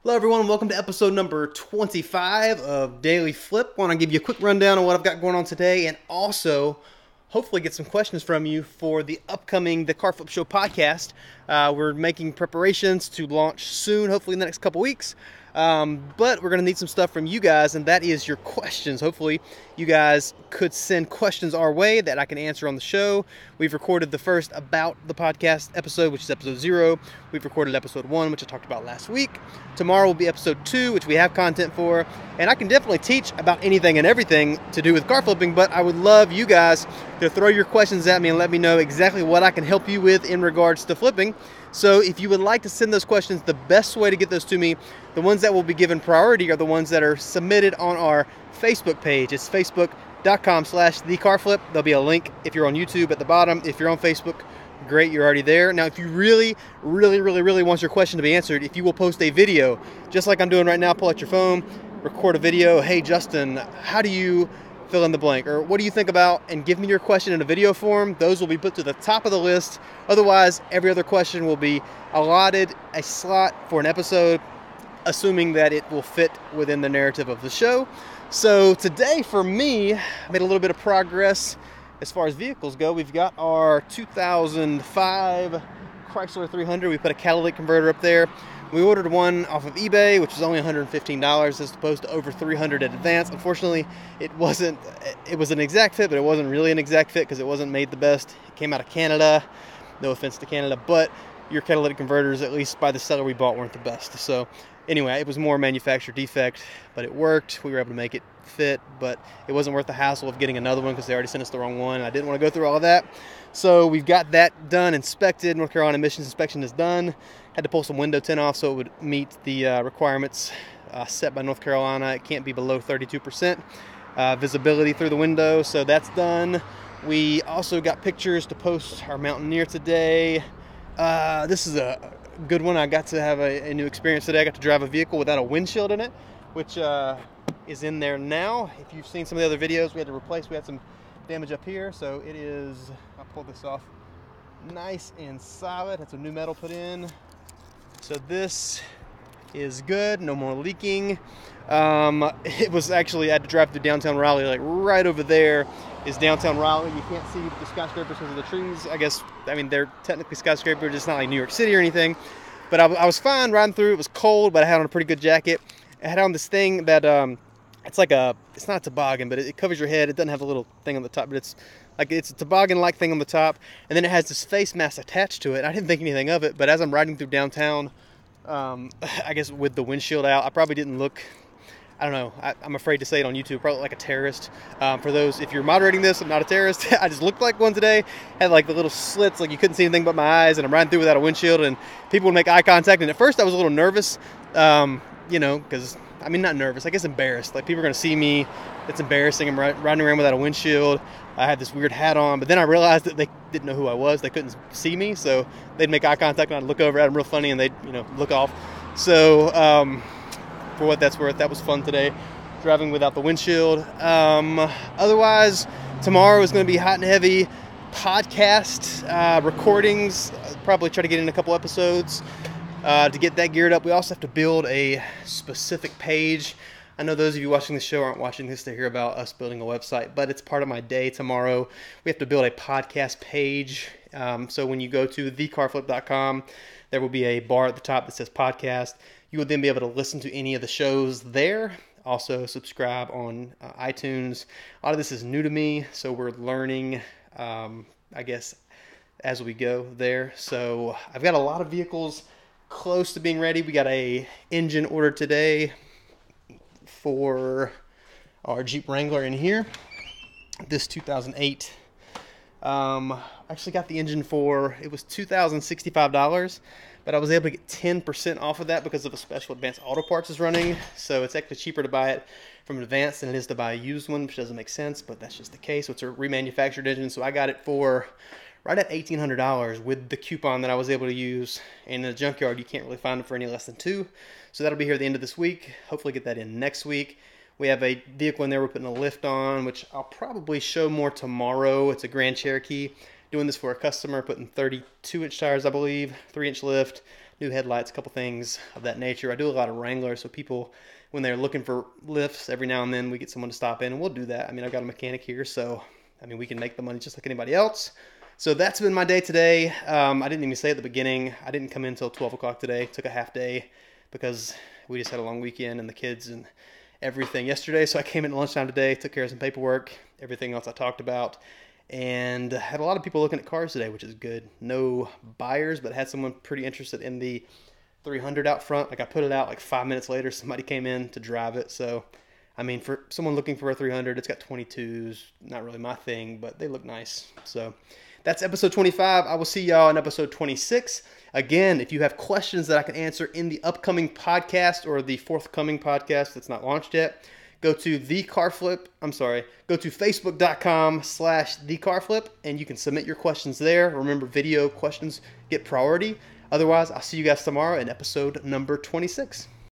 Hello everyone, welcome to episode number 25 of Daily Flip. I want to give you a quick rundown on what I've got going on today and also hopefully get some questions from you for the upcoming The Car Flip Show podcast. We're making preparations to launch soon, hopefully in the next couple weeks. But we're going to need some stuff from you guys, and that is your questions. Hopefully you guys could send questions our way that I can answer on the show. We've recorded the first About the Podcast episode, which is episode 0. We've recorded episode 1, which I talked about last week. Tomorrow will be episode 2, which we have content for. And I can definitely teach about anything and everything to do with car flipping, but I would love you guys to throw your questions at me and let me know exactly what I can help you with in regards to flipping. So if you would like to send those questions, the best way to get those to me, the ones that will be given priority are the ones that are submitted on our Facebook page. It's facebook.com/thecarflip. There'll be a link if you're on YouTube at the bottom. If you're on Facebook, great, you're already there. Now, if you really want your question to be answered, if you will post a video, just like I'm doing right now, pull out your phone, record a video. Hey, Justin, how do you fill in the blank? Or what do you think about? And give me your question in a video form. Those will be put to the top of the list. Otherwise, every other question will be allotted a slot for an episode, assuming that it will fit within the narrative of the show. So today for me, I made a little bit of progress as far as vehicles go. We've got our 2005 Chrysler 300. We put a catalytic converter up there. We ordered one off of eBay, which was only $115 as opposed to over $300 at Advance. Unfortunately, it was an exact fit, but it wasn't really an exact fit because it wasn't made the best. It came out of Canada. No offense to Canada, but your catalytic converters, at least by the seller we bought, weren't the best. So anyway, it was more manufacturer defect, but it worked. We were able to make it fit, but it wasn't worth the hassle of getting another one because they already sent us the wrong one. I didn't want to go through all of that. So we've got that done, inspected. North Carolina emissions inspection is done. Had to pull some window tint off so it would meet the requirements set by North Carolina. It can't be below 32% visibility through the window, so that's done. We also got pictures to post our Mountaineer today. This is a good one. I got to have a new experience today. I got to drive a vehicle without a windshield in it, which is in there now. If you've seen some of the other videos, we had some damage up here, so it is, I'll pull this off, nice and solid. That's a new metal put in. So this is good, no more leaking. It was actually, I had to drive through downtown Raleigh, like right over there is downtown Raleigh. You can't see the skyscrapers because of the trees. I mean, they're technically skyscrapers, it's not like New York City or anything. But I was fine riding through. It was cold, but I had on a pretty good jacket. I had on this thing that, it's not a toboggan, but it covers your head. It doesn't have a little thing on the top, but it's a toboggan-like thing on the top. And then it has this face mask attached to it. I didn't think anything of it, but as I'm riding through downtown, I guess with the windshield out, I probably didn't look, I don't know, I'm afraid to say it on YouTube, probably like a terrorist. For those, if you're moderating this, I'm not a terrorist. I just looked like one today. Had like the little slits, like you couldn't see anything but my eyes, and I'm riding through without a windshield, and people would make eye contact. And at first I was a little nervous, because, I mean, not nervous, I guess embarrassed. Like, people are going to see me. It's embarrassing. I'm riding around without a windshield. I had this weird hat on, but then I realized that they didn't know who I was. They couldn't see me, so they'd make eye contact, and I'd look over at them real funny, and they'd, look off. So, for what that's worth, that was fun today, driving without the windshield. Otherwise, tomorrow is going to be hot and heavy podcast recordings. I'll probably try to get in a couple episodes. To get that geared up, we also have to build a specific page. I know those of you watching the show aren't watching this to hear about us building a website, but it's part of my day tomorrow. We have to build a podcast page. So when you go to thecarflip.com, there will be a bar at the top that says podcast. You will then be able to listen to any of the shows there. Also subscribe on iTunes. A lot of this is new to me, so we're learning, I guess, as we go there. So I've got a lot of vehicles close to being ready. We got a engine ordered today for our Jeep Wrangler in here. This 2008. Actually got the engine for, it was $2,065, but I was able to get 10% off of that because of a special Advanced Auto Parts is running. So it's actually cheaper to buy it from Advanced than it is to buy a used one, which doesn't make sense, but that's just the case. So it's a remanufactured engine. So I got it for right at $1,800 with the coupon that I was able to use. And in the junkyard, you can't really find them for any less than $2,000. So that'll be here at the end of this week. Hopefully get that in next week. We have a vehicle in there we're putting a lift on, which I'll probably show more tomorrow. It's a Grand Cherokee. Doing this for a customer, putting 32-inch tires, I believe, 3-inch lift, new headlights, a couple things of that nature. I do a lot of Wrangler, so people, when they're looking for lifts, every now and then we get someone to stop in, and we'll do that. I mean, I've got a mechanic here, so I mean, we can make the money just like anybody else. So that's been my day today. I didn't even say at the beginning, I didn't come in until 12 o'clock today. Took a half day because we just had a long weekend and the kids and everything yesterday. So I came in at lunchtime today, took care of some paperwork, everything else I talked about, and had a lot of people looking at cars today, which is good. No buyers, but had someone pretty interested in the 300 out front. Like I put it out like 5 minutes later, somebody came in to drive it. So I mean, for someone looking for a 300, it's got 22s. Not really my thing, but they look nice. So that's episode 25. I will see y'all in episode 26. Again, if you have questions that I can answer in the upcoming podcast or the forthcoming podcast that's not launched yet, go to go to facebook.com/thecarflip, and you can submit your questions there. Remember, video questions get priority. Otherwise, I'll see you guys tomorrow in episode number 26.